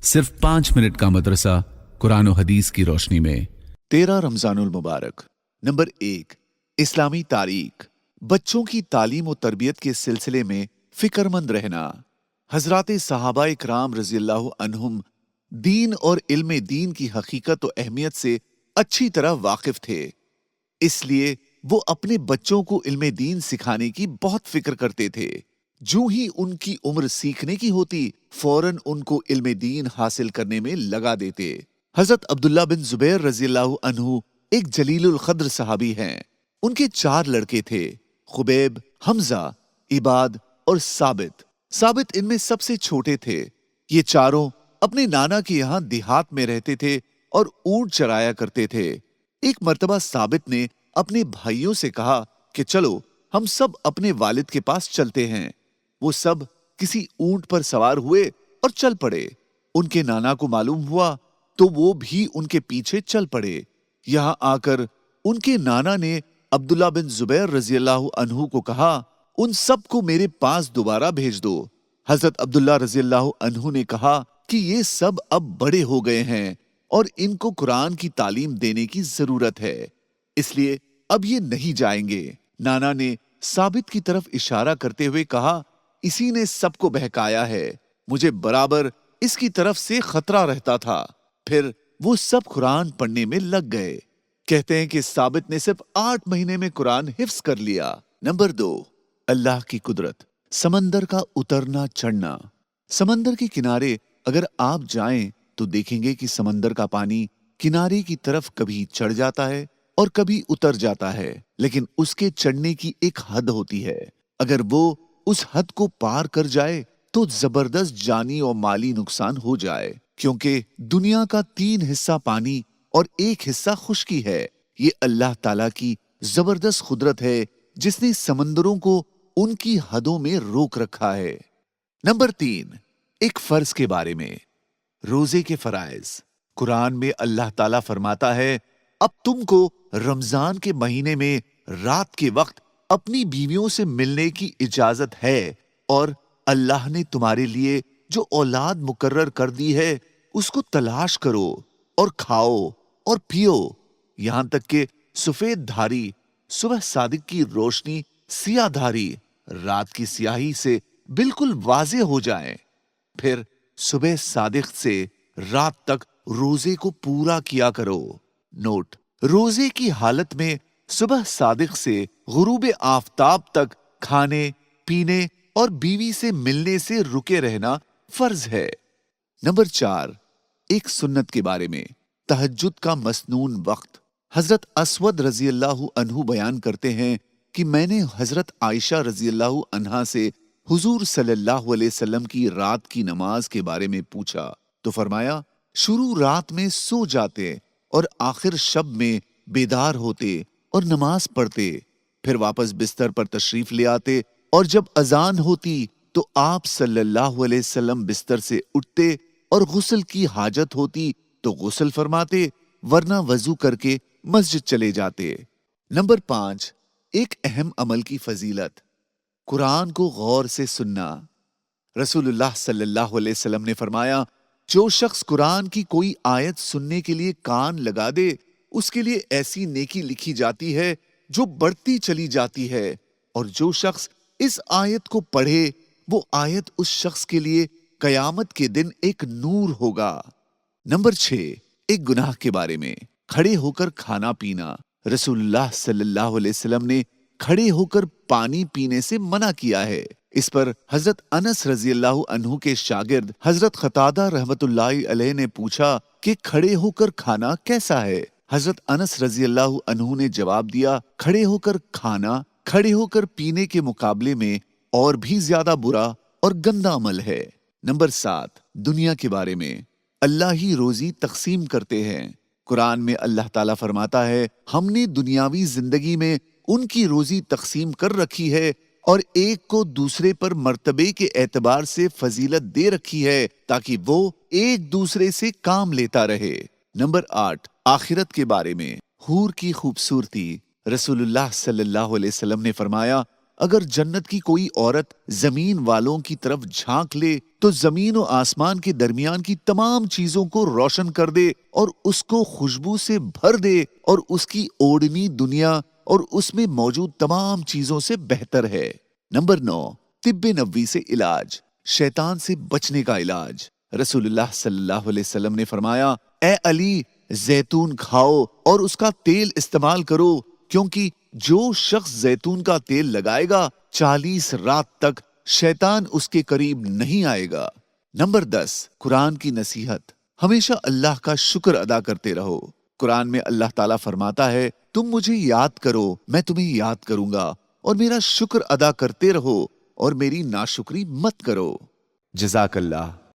सिर्फ 5 मिनट का मदरसा कुरान और हदीस की रोशनी में। 13 रमजानुल मुबारक। नंबर 1, इस्लामी तारीख। बच्चों की तालीम और तरबियत के सिलसिले में फिक्रमंद रहना। हजराते सहाबा इकराम रज़ियल्लाहु अन्हुम दीन और इल्म दीन की हकीकत और अहमियत से अच्छी तरह वाकिफ थे, इसलिए वो अपने बच्चों को इल्म दीन सिखाने की बहुत फिक्र करते थे। जो ही उनकी उम्र सीखने की होती, फौरन उनको इल्म दीन हासिल करने में लगा देते। हजरत अब्दुल्ला बिन जुबैर रज़ियल्लाहु अन्हु एक जलीलुल क़द्र सहाबी हैं। उनके 4 लड़के थे, खुबैब, हमजा, इबाद और साबित। साबित इनमें सबसे छोटे थे। ये चारों अपने नाना के यहाँ देहात में रहते थे और ऊंट चराया करते थे। एक मर्तबा साबित ने अपने भाइयों से कहा कि चलो हम सब अपने वालिद के पास चलते हैं। वो सब किसी ऊंट पर सवार हुए और चल पड़े। उनके नाना को मालूम हुआ तो वो भी उनके पीछे चल पड़े। यहां आकर उनके नाना ने अब्दुल्ला बिन जुबैर रज़ियल्लाहु अन्हु को कहा, उन सब को मेरे पास दोबारा भेज दो। हजरत अब्दुल्ला रज़ियल्लाहु अन्हु ने कहा कि ये सब अब बड़े हो गए हैं और इनको कुरान की तालीम देने की जरूरत है, इसलिए अब ये नहीं जाएंगे। नाना ने साबित की तरफ इशारा करते हुए कहा, इसी ने सबको बहकाया है, मुझे बराबर इसकी तरफ से खतरा रहता था। फिर वो सब कुरान पढ़ने में लग गए। कहते हैं कि साबित ने सिर्फ 8 महीने में कुरान हिफ्स कर लिया। नंबर 2, अल्लाह की कुदरत। समंदर का उतरना चढ़ना। समंदर के किनारे अगर आप जाएं तो देखेंगे कि समंदर का पानी किनारे की तरफ कभी चढ़ जाता है और कभी उतर जाता है, लेकिन उसके चढ़ने की एक हद होती है। अगर वो उस हद को पार कर जाए तो जबरदस्त जानी और माली नुकसान हो जाए, क्योंकि दुनिया का 3 हिस्सा पानी और 1 हिस्सा खुश्की है। ये अल्लाह ताला की जबरदस्त कुदरत है जिसने समंदरों को उनकी हदों में रोक रखा है। नंबर 3, एक फर्ज के बारे में। रोजे के फराइज। कुरान में अल्लाह ताला फरमाता है, अब तुमको रमजान के महीने में रात के वक्त अपनी बीवियों से मिलने की इजाजत है और अल्लाह ने तुम्हारे लिए जो औलाद मुकर्रर कर दी है उसको तलाश करो और खाओ और पियो, यहां तक कि सफेद धारी सुबह सादिक की रोशनी सिया धारी रात की स्याही से बिल्कुल वाज़ेह हो जाए। फिर सुबह सादिक से रात तक रोजे को पूरा किया करो। नोट, रोजे की हालत में सुबह सादिक से गुरूब आफताब तक खाने पीने और बीवी से मिलने से रुके रहना फर्ज है। नंबर 4, एक सुन्नत के बारे में। तहज्जुद का मसनून वक्त। हजरत अस्वद रज़ियल्लाहु अन्हु बयान करते हैं कि मैंने हजरत आयशा रज़ियल्लाहु अन्हा से हुजूर सल्लल्लाहु अलैहि वसल्लम की रात की नमाज के बारे में पूछा तो फरमाया, शुरू रात में सो जाते और आखिर शब में बेदार होते और नमाज पढ़ते, फिर वापस बिस्तर पर तशरीफ ले आते और जब अजान होती तो आप सल्लल्लाहु अलैहि वसल्लम बिस्तर से उठते और गुस्ल की हाजत होती तो गुस्ल फरमाते, वरना वजू करके मस्जिद चले जाते। नंबर 5, एक अहम अमल की फजीलत। कुरान को गौर से सुनना। रसूलुल्लाह सल्लल्लाहु अलैहि वसल्लम ने फरमाया, जो शख्स कुरान की कोई आयत सुनने के लिए कान लगा दे उसके लिए ऐसी नेकी लिखी जाती है जो बढ़ती चली जाती है, और जो शख्स इस आयत को पढ़े वो आयत उस शख्स के लिए कयामत के दिन एक नूर होगा। नंबर 6, एक गुनाह के बारे में। खड़े होकर खाना पीना। रसूलुल्लाह सल्लल्लाहु अलैहि वसल्लम ने खड़े होकर पानी पीने से मना किया है। इस पर हजरत अनस रज़ियल्लाहु अन्हु के शागिर्द हजरत क़तादा रहमतुल्लाहि अलैह ने पूछा कि खड़े होकर खाना कैसा है। हजरत अनस रज़ियल्लाहु अन्हु ने जवाब दिया, खड़े होकर खाना खड़े होकर पीने के मुकाबले में और भी ज्यादा बुरा और गंदा अमल है। नंबर 7, दुनिया के बारे में। अल्लाह ही रोजी तकसीम करते हैं। कुरान में अल्लाह ताला फरमाता है, हमने दुनियावी जिंदगी में उनकी रोजी तकसीम कर रखी है और एक को दूसरे पर मर्तबे के एतबार से फजीलत दे रखी है ताकि वो एक दूसरे से काम लेता रहे। नंबर 8, आखिरत के बारे में। हूर की खूबसूरती। रसूलुल्लाह सल्लल्लाहु अलैहि वसल्लम ने फरमाया, اگر جنت کی کوئی عورت زمین والوں کی طرف جھانک لے تو زمین و آسمان کے درمیان کی تمام چیزوں کو روشن کر دے اور اس کو خوشبو سے بھر دے اور اس کی اوڑنی دنیا اور اس میں موجود تمام چیزوں سے بہتر ہے۔ نمبر 9، طب نبوی سے علاج، شیطان سے بچنے کا علاج۔ رسول اللہ صلی اللہ علیہ وسلم نے فرمایا، اے علی، زیتون کھاؤ اور اس کا تیل استعمال کرو، کیونکہ جو شخص زیتون کا تیل لگائے گا 40 رات تک شیطان اس کے قریب نہیں آئے گا۔ نمبر 10، قرآن کی نصیحت، ہمیشہ اللہ کا شکر ادا کرتے رہو۔ قرآن میں اللہ تعالیٰ فرماتا ہے، تم مجھے یاد کرو میں تمہیں یاد کروں گا، اور میرا شکر ادا کرتے رہو اور میری ناشکری مت کرو۔ جزاک اللہ۔